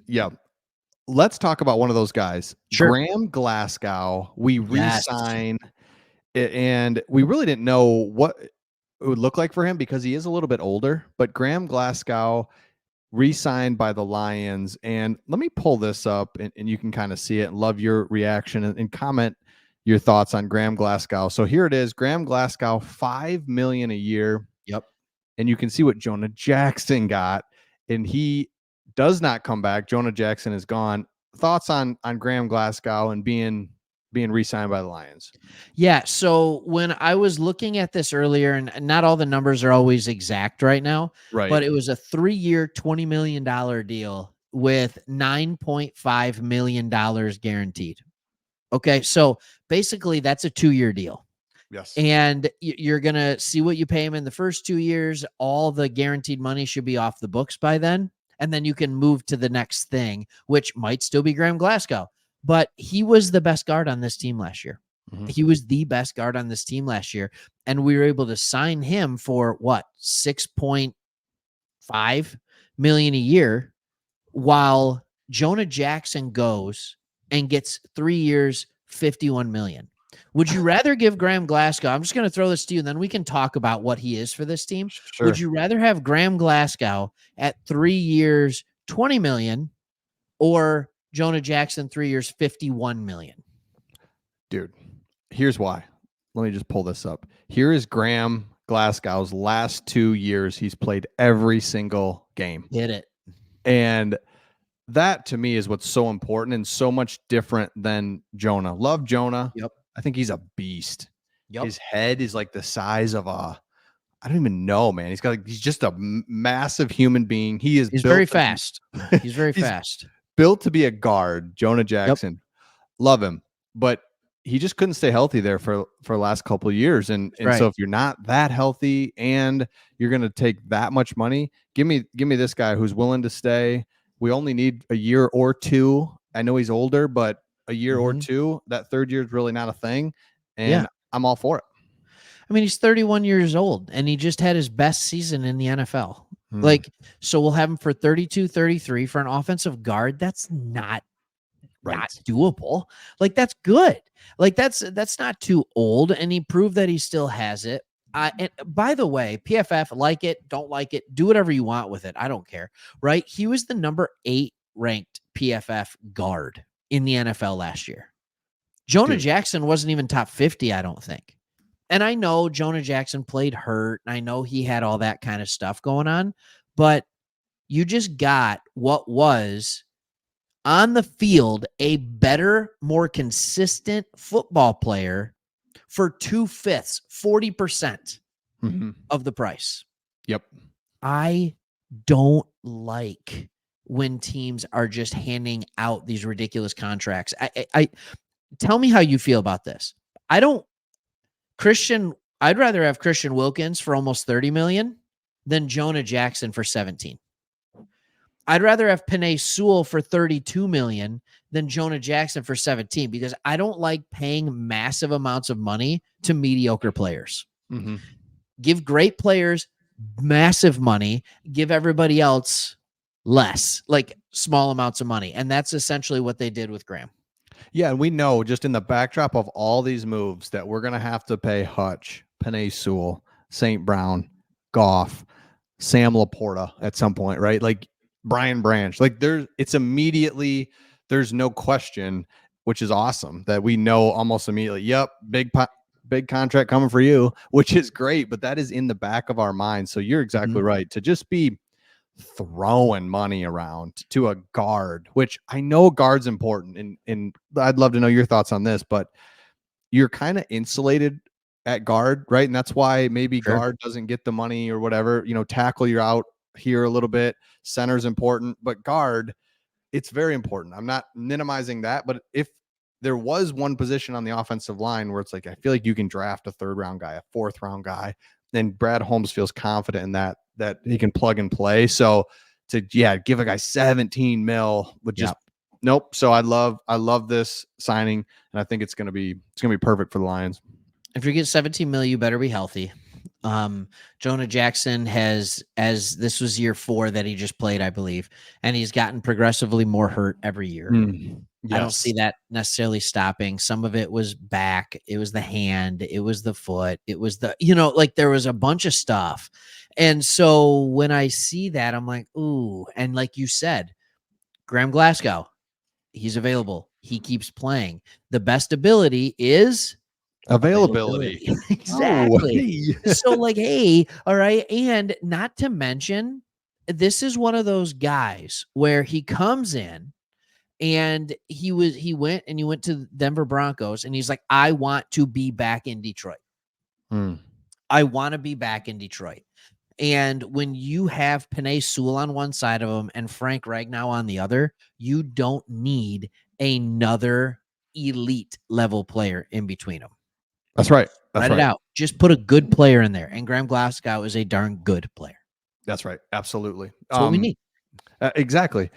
Yeah. Let's talk about one of those guys, Sure. Graham Glasgow. We Yes. re-sign, and we really didn't know what it would look like for him because he is a little bit older. But Graham Glasgow re-signed by the Lions, and let me pull this up, and you can kind of see it. And love your reaction and comment your thoughts on Graham Glasgow. So here it is, Graham Glasgow, $5 million a year, Yep. and you can see what Jonah Jackson got, and he does not come back. Jonah Jackson is gone. Thoughts on Graham Glasgow and being re-signed by the Lions? Yeah. So when I was looking at this earlier, and not all the numbers are always exact right now, Right. but it was a 3-year, $20 million deal with $9.5 million guaranteed. Okay. So basically, that's a 2-year deal. Yes. And you're going to see what you pay him in the first 2 years. All the guaranteed money should be off the books by then. And then you can move to the next thing, which might still be Graham Glasgow. But he was the best guard on this team last year. Mm-hmm. He was the best guard on this team last year. And we were able to sign him for what, 6.5 million a year, while Jonah Jackson goes and gets 3 years, 51 million. Would you rather give Graham Glasgow? I'm just going to throw this to you, and then we can talk about what he is for this team. Sure. Would you rather have Graham Glasgow at 3 years, 20 million, or Jonah Jackson 3 years, 51 million? Dude, here's why. Let me just pull this up. Here is Graham Glasgow's last 2 years. He's played every single game. Hit it. And that to me is what's so important and so much different than Jonah. Love Jonah. Yep. I think he's a beast. Yep. His head is like the size of I don't even know, man. He's just a massive human being. He's very fast. He's very fast. Built to be a guard, Jonah Jackson. Yep. Love him. But he just couldn't stay healthy there for the last couple of years. And right. So if you're not that healthy and you're going to take that much money, give me this guy who's willing to stay. We only need a year or two. I know he's older, but a year or two, that third year is really not a thing. And I'm all for it. I mean, he's 31 years old and he just had his best season in the NFL. Like, so we'll have him for 32, 33 for an offensive guard. That's not doable. Like, that's good. Like, that's not too old. And he proved that he still has it. And by the way, PFF, like it, don't like it, do whatever you want with it. I don't care. Right. He was the number 8 ranked PFF guard in the NFL last year. Jonah Jackson wasn't even top 50, I don't think. And I know Jonah Jackson played hurt. And I know he had all that kind of stuff going on, but you just got what was on the field a better, more consistent football player for 2/5, 40% of the price. Yep. I don't like when teams are just handing out these ridiculous contracts. I tell me how you feel about this. I'd rather have Christian Wilkins for almost 30 million than Jonah Jackson for 17. I'd rather have Penei Sewell for 32 million than Jonah Jackson for 17 because I don't like paying massive amounts of money to mediocre players. Give great players massive money, give everybody else less, like small amounts of money. And that's essentially what they did with Graham. Yeah, and we know just in the backdrop of all these moves that we're going to have to pay Hutch, Penei Sewell, St. Brown, Goff, Sam Laporta at some point, right? Like Brian Branch. Like there's no question, which is awesome that we know almost immediately. Yep, big contract coming for you, which is great, but that is in the back of our minds. So you're exactly right. To just be throwing money around to a guard, which I know guard's important, and I'd love to know your thoughts on this, but you're kind of insulated at guard, right? And that's why maybe guard doesn't get the money or whatever. Tackle, you're out here a little bit. Center's important, but guard, it's very important. I'm not minimizing that, but if there was one position on the offensive line where it's like, I feel like you can draft a 3rd round guy, a 4th round guy, and Brad Holmes feels confident in that he can plug and play. So to give a guy 17 mil would just nope. So I love this signing, and I think it's gonna be perfect for the Lions. If you get 17 mil, you better be healthy. Jonah Jackson as this was year 4 that he just played, I believe, and he's gotten progressively more hurt every year. I don't see that necessarily stopping. Some of it was back, it was the hand, it was the foot, it was the, like there was a bunch of stuff. And so when I see that, I'm like, ooh. And like you said, Graham Glasgow, he's available. He keeps playing. The best ability is availability. Exactly. So like, hey, all right. And not to mention, this is one of those guys where he comes in and he went to Denver Broncos and he's like, I want to be back in Detroit. I want to be back in Detroit. And when you have Penei Sewell on one side of him and Frank Ragnow on the other, you don't need another elite level player in between them. That's right. Spread it out. Just put a good player in there. And Graham Glasgow is a darn good player. That's right. Absolutely. That's what we need. Exactly.